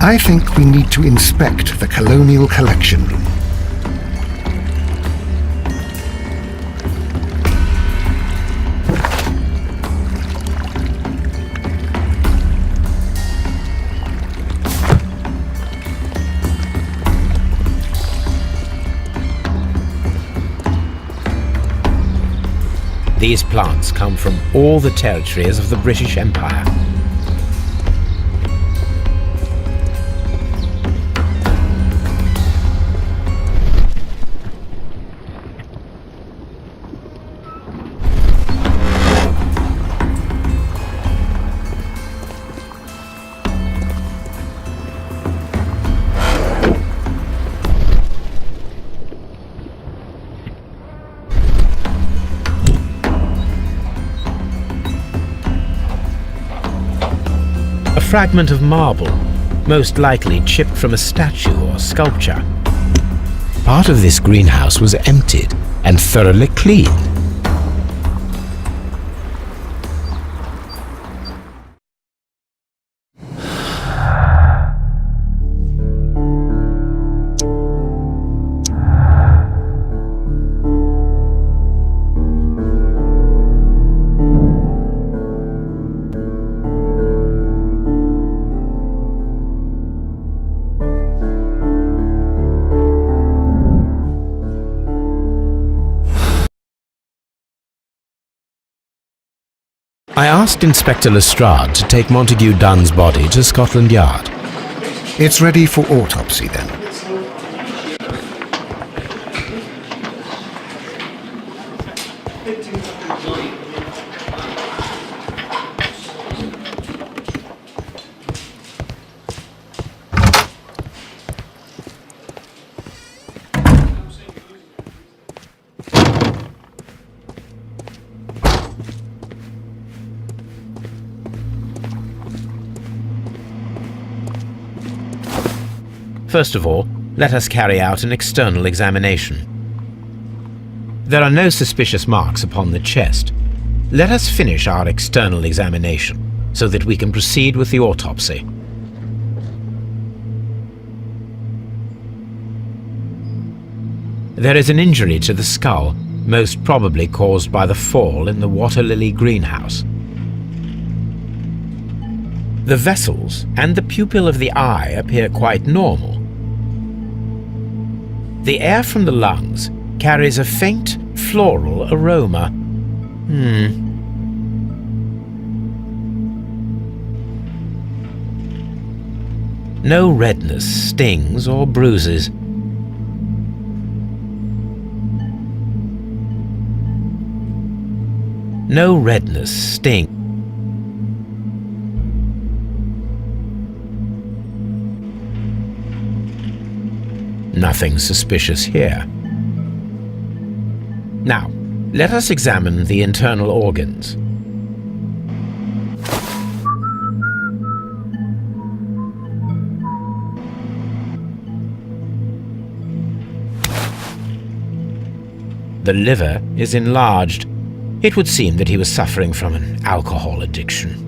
I think we need to inspect the colonial collection room. These plants come from all the territories of the British Empire. A fragment of marble, most likely chipped from a statue or sculpture. Part of this greenhouse was emptied and thoroughly cleaned. I asked Inspector Lestrade to take Montague Dunn's body to Scotland Yard. It's ready for autopsy then. First of all, let us carry out an external examination. There are no suspicious marks upon the chest. Let us finish our external examination so that we can proceed with the autopsy. There is an injury to the skull, most probably caused by the fall in the water lily greenhouse. The vessels and the pupil of the eye appear quite normal. The air from the lungs carries a faint floral aroma. No redness, stings, or bruises. No redness, sting. Nothing suspicious here. Now, let us examine the internal organs. The liver is enlarged. It would seem that he was suffering from an alcohol addiction.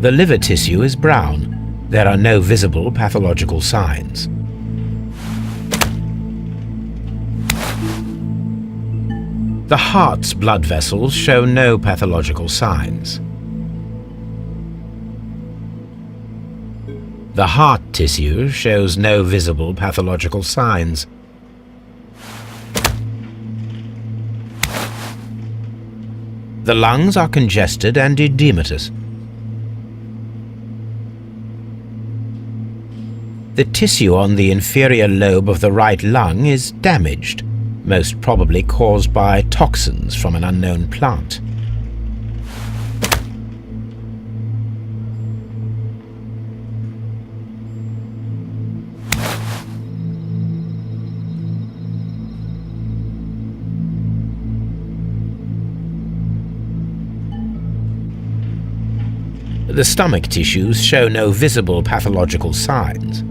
The liver tissue is brown. There are no visible pathological signs. The heart's blood vessels show no pathological signs. The heart tissue shows no visible pathological signs. The lungs are congested and edematous. The tissue on the inferior lobe of the right lung is damaged, most probably caused by toxins from an unknown plant. The stomach tissues show no visible pathological signs.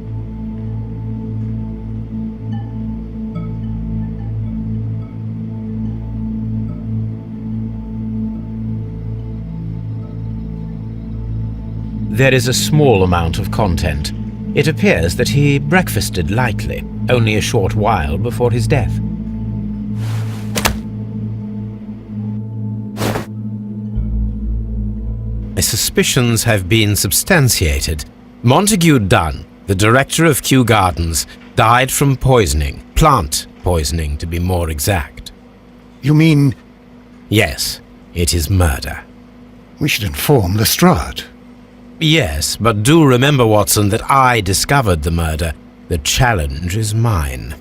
There is a small amount of content. It appears that he breakfasted lightly, only a short while before his death. My suspicions have been substantiated. Montague Dunn, the director of Kew Gardens, died from poisoning. Plant poisoning, to be more exact. You mean... Yes, it is murder. We should inform Lestrade. Yes, but do remember, Watson, that I discovered the murder. The challenge is mine.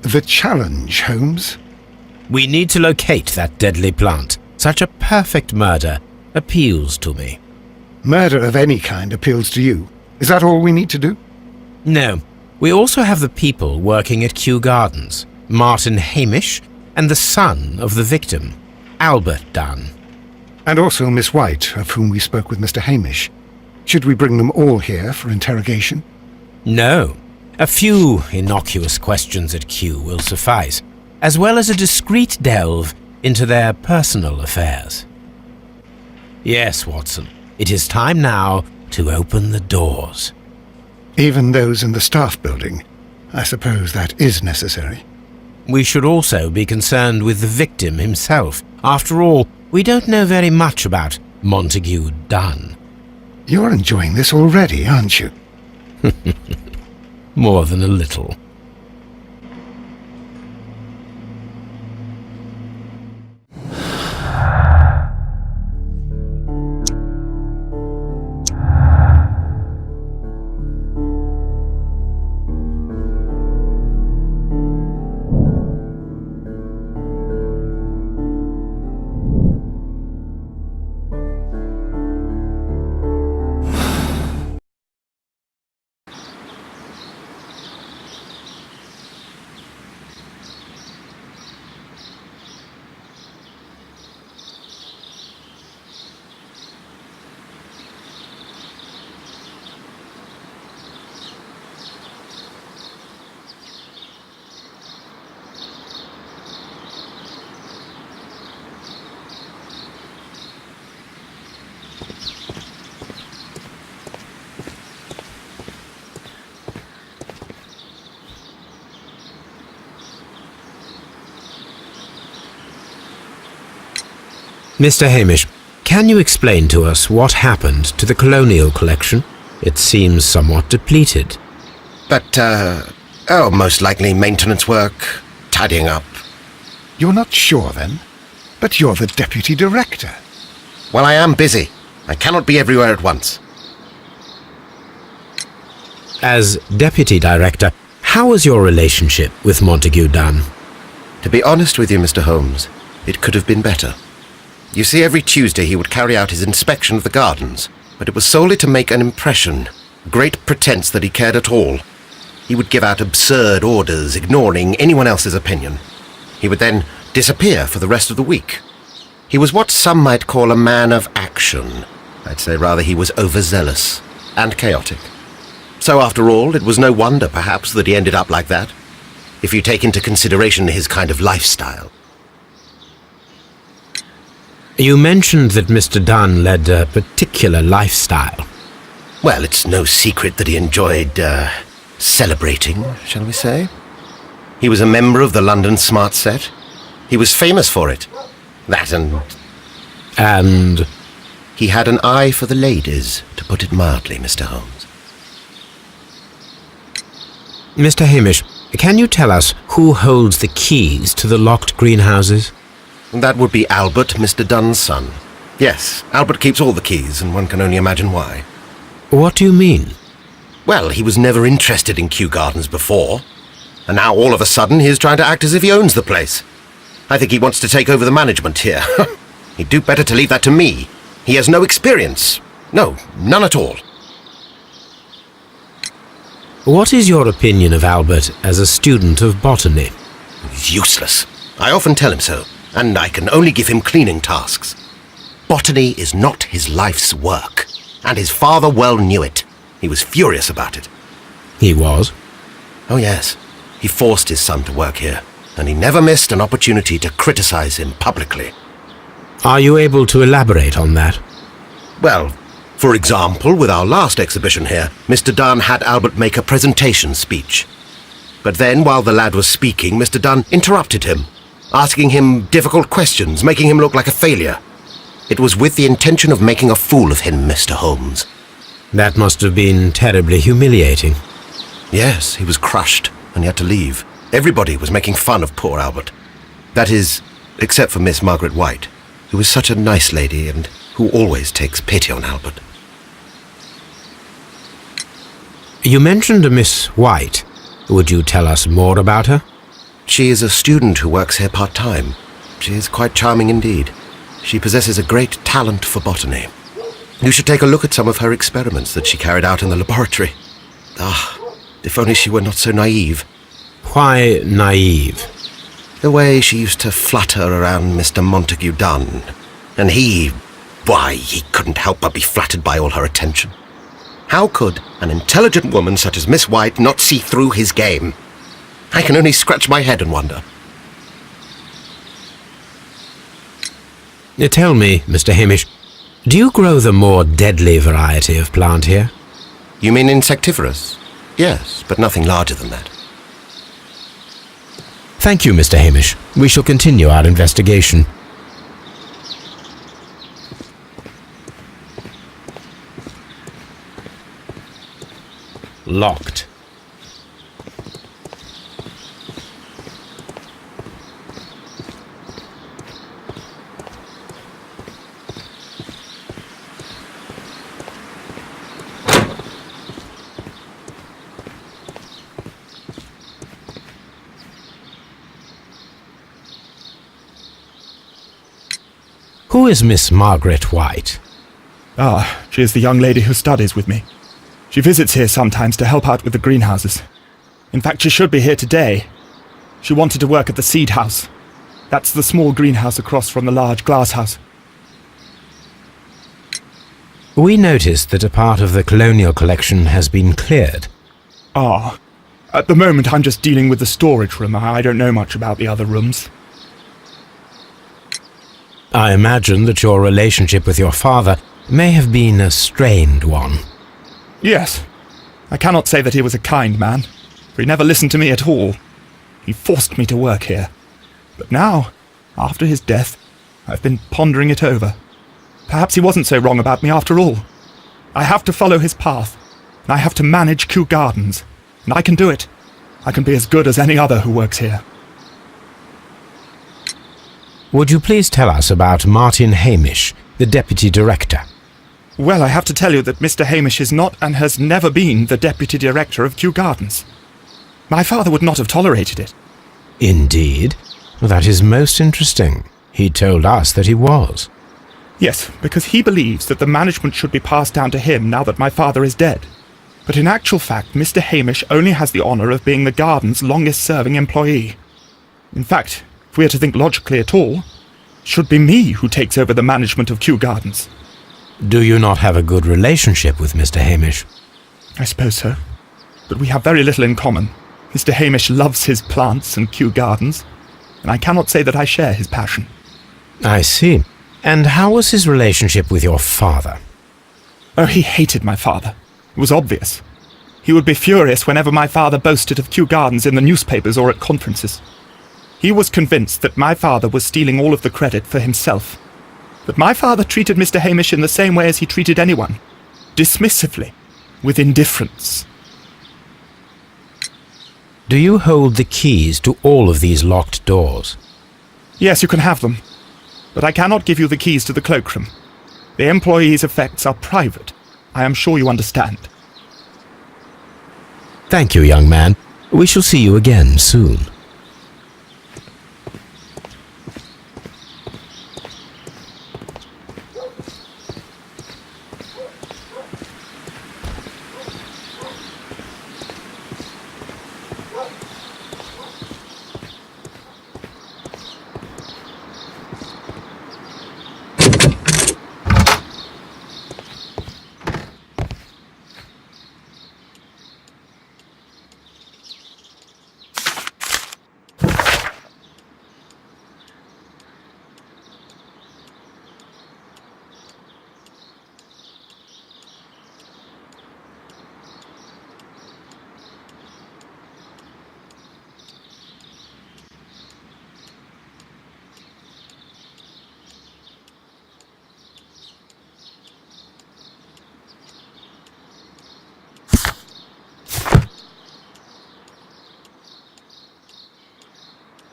The challenge, Holmes? We need to locate that deadly plant. Such a perfect murder appeals to me. Murder of any kind appeals to you. Is that all we need to do? No. We also have the people working at Kew Gardens. Martin Hamish and the son of the victim, Albert Dunn. And also Miss White, of whom we spoke with Mr. Hamish. Should we bring them all here for interrogation? No. A few innocuous questions at Kew will suffice, as well as a discreet delve into their personal affairs. Yes, Watson, it is time now to open the doors. Even those in the staff building. I suppose that is necessary. We should also be concerned with the victim himself. After all, we don't know very much about Montague Dunn. You're enjoying this already, aren't you? More than a little. Mr. Hamish, can you explain to us what happened to the colonial collection? It seems somewhat depleted. But, most likely maintenance work, tidying up. You're not sure, then? But you're the deputy director. Well, I am busy. I cannot be everywhere at once. As deputy director, how was your relationship with Montague Dunn? To be honest with you, Mr. Holmes, it could have been better. You see, every Tuesday he would carry out his inspection of the gardens, but it was solely to make an impression, a great pretense that he cared at all. He would give out absurd orders, ignoring anyone else's opinion. He would then disappear for the rest of the week. He was what some might call a man of action. I'd say rather he was overzealous and chaotic. So after all, it was no wonder, perhaps, that he ended up like that, if you take into consideration his kind of lifestyle. You mentioned that Mr. Dunn led a particular lifestyle. Well, it's no secret that he enjoyed, celebrating, shall we say. He was a member of the London Smart Set. He was famous for it. That and... And? He had an eye for the ladies, to put it mildly, Mr. Holmes. Mr. Hamish, can you tell us who holds the keys to the locked greenhouses? That would be Albert, Mr. Dunn's son. Yes, Albert keeps all the keys, and one can only imagine why. What do you mean? Well, he was never interested in Kew Gardens before, and now all of a sudden he is trying to act as if he owns the place. I think he wants to take over the management here. He'd do better to leave that to me. He has no experience. No, none at all. What is your opinion of Albert as a student of botany? He's useless. I often tell him so, and I can only give him cleaning tasks. Botany is not his life's work, and his father well knew it. He was furious about it. He was? Oh yes, he forced his son to work here, and he never missed an opportunity to criticize him publicly. Are you able to elaborate on that? Well, For example, with our last exhibition here, Mr. Dunn had Albert make a presentation speech. But then, while the lad was speaking, Mr. Dunn interrupted him, asking him difficult questions, making him look like a failure. It was with the intention of making a fool of him, Mr. Holmes. That must have been terribly humiliating. Yes, he was crushed, and he had to leave. Everybody was making fun of poor Albert. That is, except for Miss Margaret White, who is such a nice lady and who always takes pity on Albert. You mentioned a Miss White. Would you tell us more about her? She is a student who works here part-time. She is quite charming indeed. She possesses a great talent for botany. You should take a look at some of her experiments that she carried out in the laboratory. Ah, if only she were not so naive. Why naive? The way she used to flutter around Mr. Montague Dunn. And he couldn't help but be flattered by all her attention. How could an intelligent woman such as Miss White not see through his game? I can only scratch my head and wonder. Tell me, Mr. Hamish, do you grow the more deadly variety of plant here? You mean insectivorous? Yes, but nothing larger than that. Thank you, Mr. Hamish. We shall continue our investigation. Locked. Who is Miss Margaret White? She is the young lady who studies with me. She visits here sometimes to help out with the greenhouses. In fact, she should be here today. She wanted to work at the seed house. That's the small greenhouse across from the large glass house. We noticed that a part of the colonial collection has been cleared. At the moment I'm just dealing with the storage room. I don't know much about the other rooms. I imagine that your relationship with your father may have been a strained one. Yes. I cannot say that he was a kind man, for he never listened to me at all. He forced me to work here. But now, after his death, I've been pondering it over. Perhaps he wasn't so wrong about me after all. I have to follow his path, and I have to manage Kew Gardens, and I can do it. I can be as good as any other who works here. Would you please tell us about Martin Hamish, the Deputy Director? Well, I have to tell you that Mr. Hamish is not and has never been the Deputy Director of Kew Gardens. My father would not have tolerated it. Indeed? That is most interesting. He told us that he was. Yes, because he believes that the management should be passed down to him now that my father is dead. But in actual fact, Mr. Hamish only has the honour of being the garden's longest-serving employee. In fact, if we are to think logically at all, it should be me who takes over the management of Kew Gardens. Do you not have a good relationship with Mr. Hamish? I suppose so. But we have very little in common. Mr. Hamish loves his plants and Kew Gardens, and I cannot say that I share his passion. I see. And how was his relationship with your father? Oh, he hated my father. It was obvious. He would be furious whenever my father boasted of Kew Gardens in the newspapers or at conferences. He was convinced that my father was stealing all of the credit for himself. But my father treated Mr. Hamish in the same way as he treated anyone. Dismissively. With indifference. Do you hold the keys to all of these locked doors? Yes, you can have them. But I cannot give you the keys to the cloakroom. The employees' effects are private. I am sure you understand. Thank you, young man. We shall see you again soon.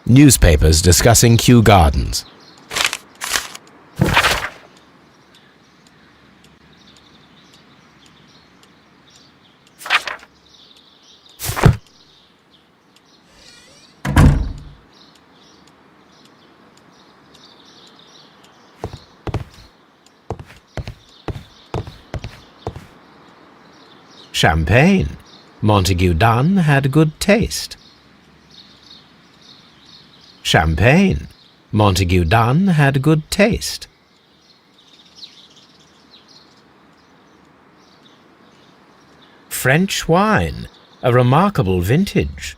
Newspapers discussing Kew Gardens. Champagne. Montague Dunn had good taste. Champagne. Montague Dunn had good taste. French wine. A remarkable vintage.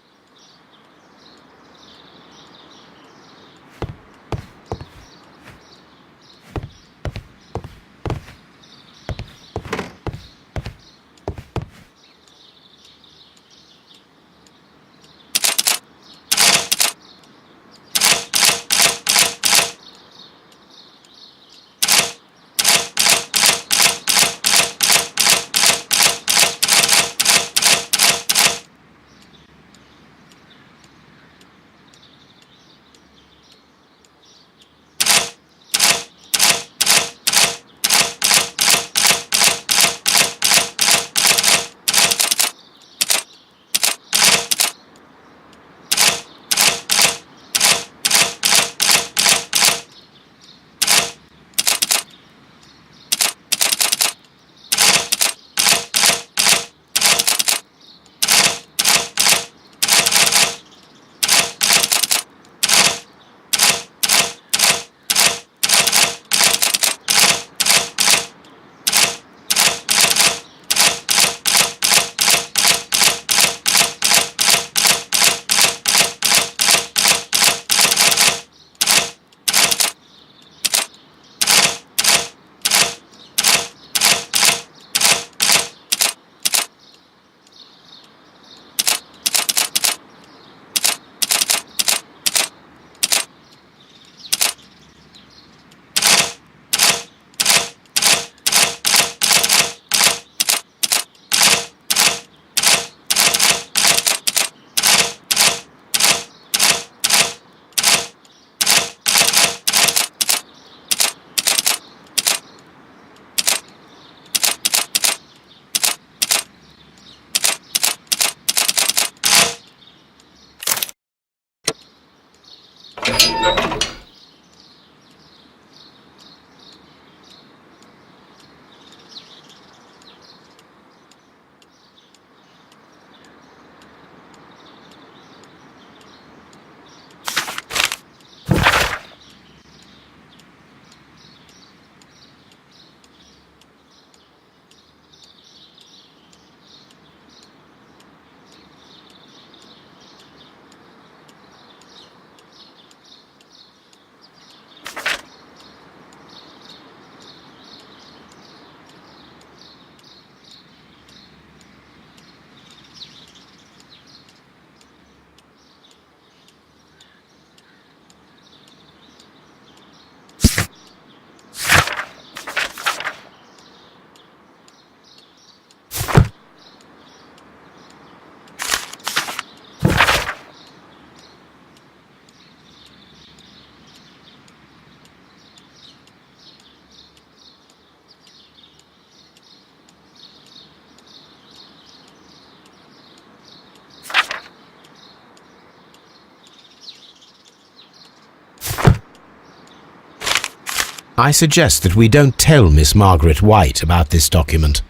I suggest that we don't tell Miss Margaret White about this document.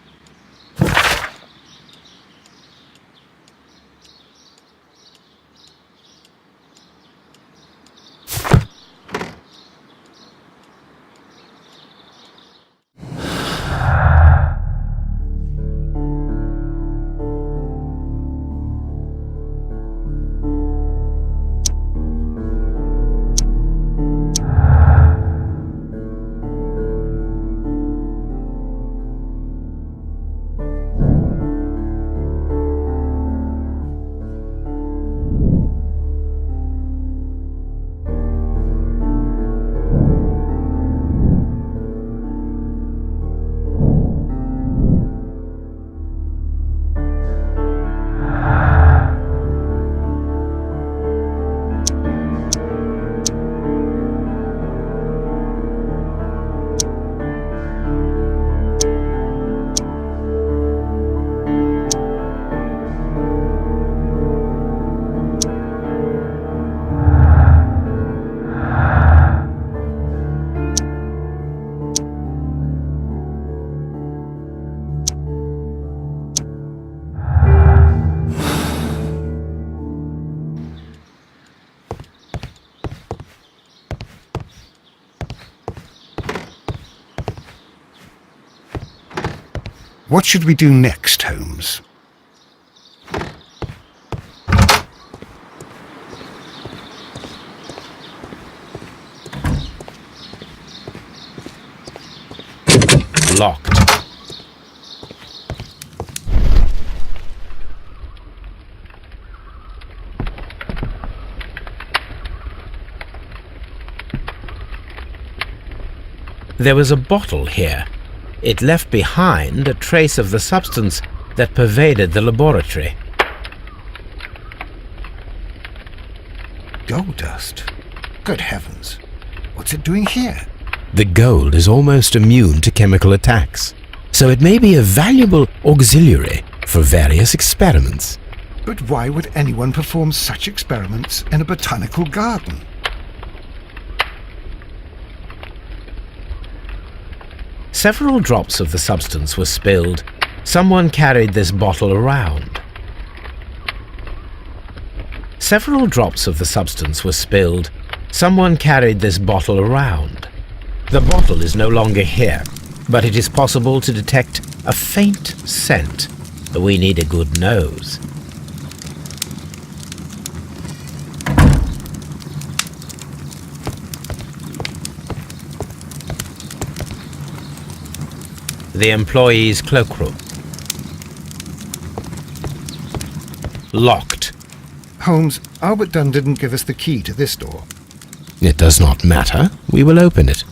What should we do next, Holmes? Locked. There was a bottle here. It left behind a trace of the substance that pervaded the laboratory. Gold dust? Good heavens. What's it doing here? The gold is almost immune to chemical attacks, so it may be a valuable auxiliary for various experiments. But why would anyone perform such experiments in a botanical garden? Several drops of the substance were spilled. Someone carried this bottle around. Several drops of the substance were spilled. Someone carried this bottle around. The bottle is no longer here, but it is possible to detect a faint scent. We need a good nose. The employee's cloakroom. Locked. Holmes, Albert Dunn didn't give us the key to this door. It does not matter. We will open it.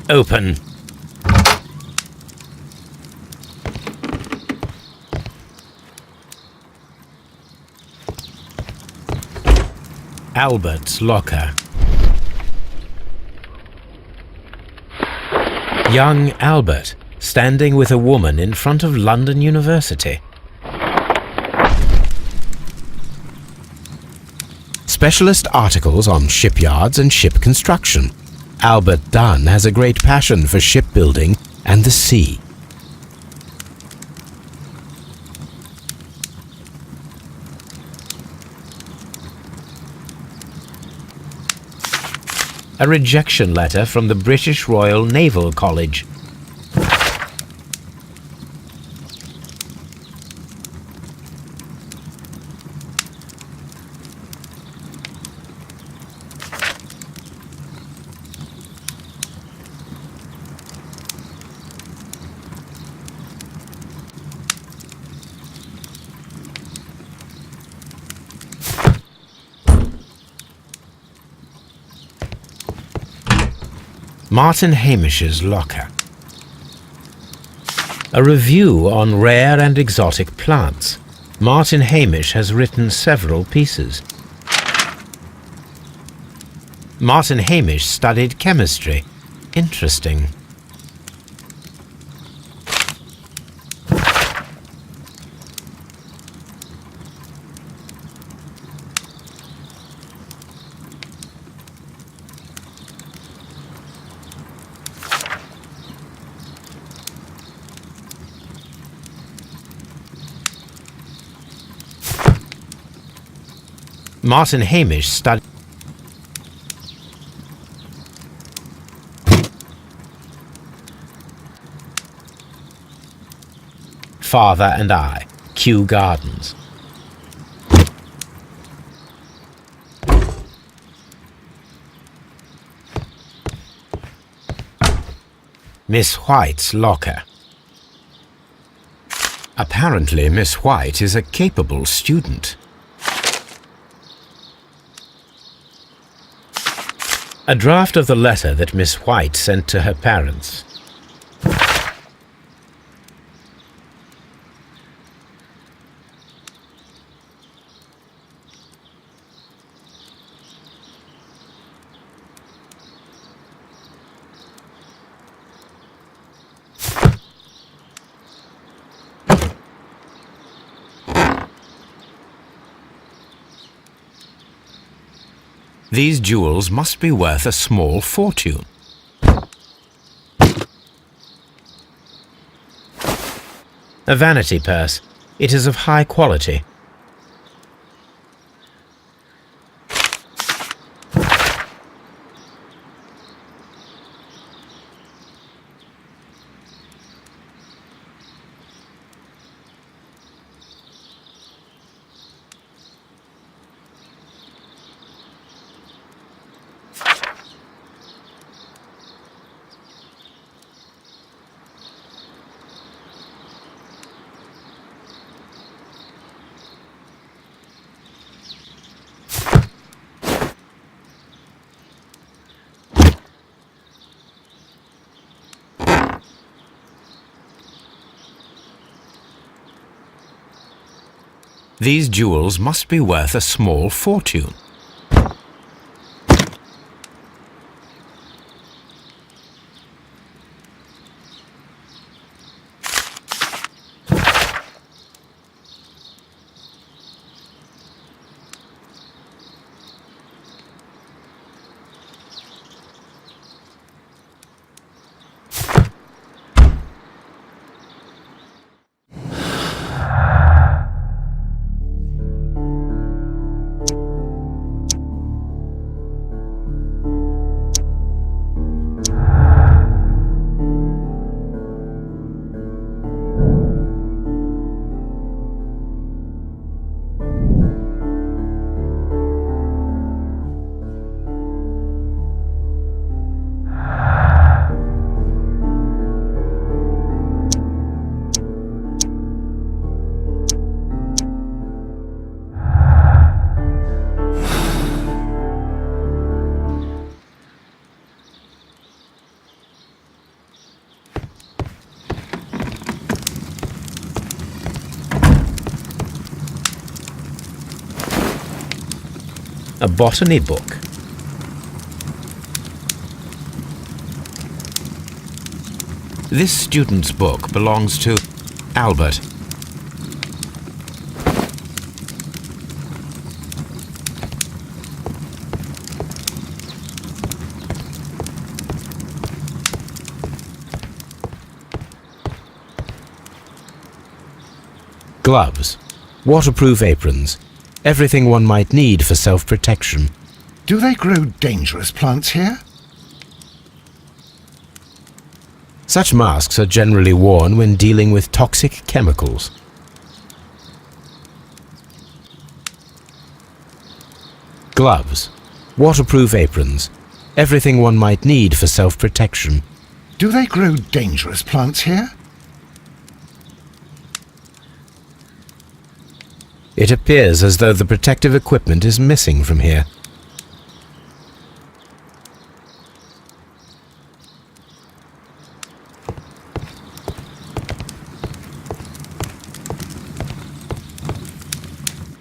Open. Albert's locker. Young Albert, standing with a woman in front of London University. Specialist articles on shipyards and ship construction. Albert Dunn has a great passion for shipbuilding and the sea. A rejection letter from the British Royal Naval College. Martin Hamish's locker. A review on rare and exotic plants. Martin Hamish has written several pieces. Martin Hamish studied chemistry. Interesting. Martin Hamish studied. Father and I, Kew Gardens. Miss White's locker. Apparently, Miss White is a capable student. A draft of the letter that Miss White sent to her parents. These jewels must be worth a small fortune. A vanity purse. It is of high quality. These jewels must be worth a small fortune. A botany book. This student's book belongs to Albert. Gloves, waterproof aprons, everything one might need for self-protection. Do they grow dangerous plants here? Such masks are generally worn when dealing with toxic chemicals. Gloves, waterproof aprons, everything one might need for self-protection. Do they grow dangerous plants here? It appears as though the protective equipment is missing from here.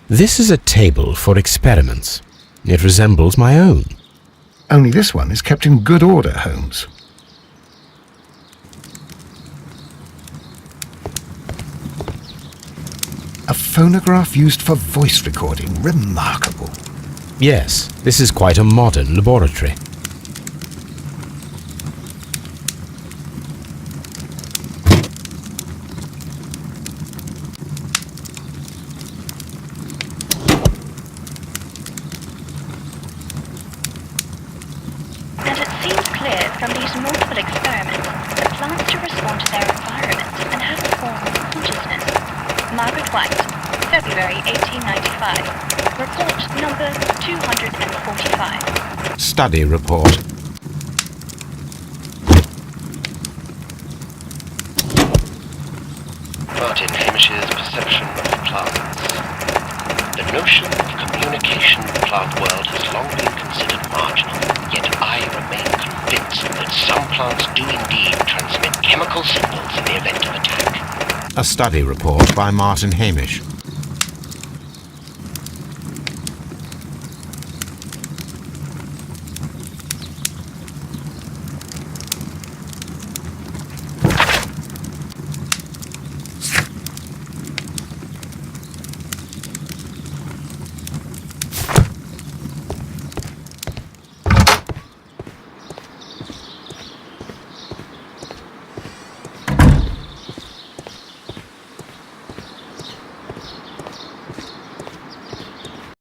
This is a table for experiments. It resembles my own. Only this one is kept in good order, Holmes. A phonograph used for voice recording. Remarkable. Yes, this is quite a modern laboratory. White, February 1895. Report number 245. Study report. Martin Hamish's perception of plants. The notion of communication in the plant world has long been considered marginal, yet I remain convinced that some plants do indeed transmit chemical signals in the event of attack. A study report by Martin Hamish.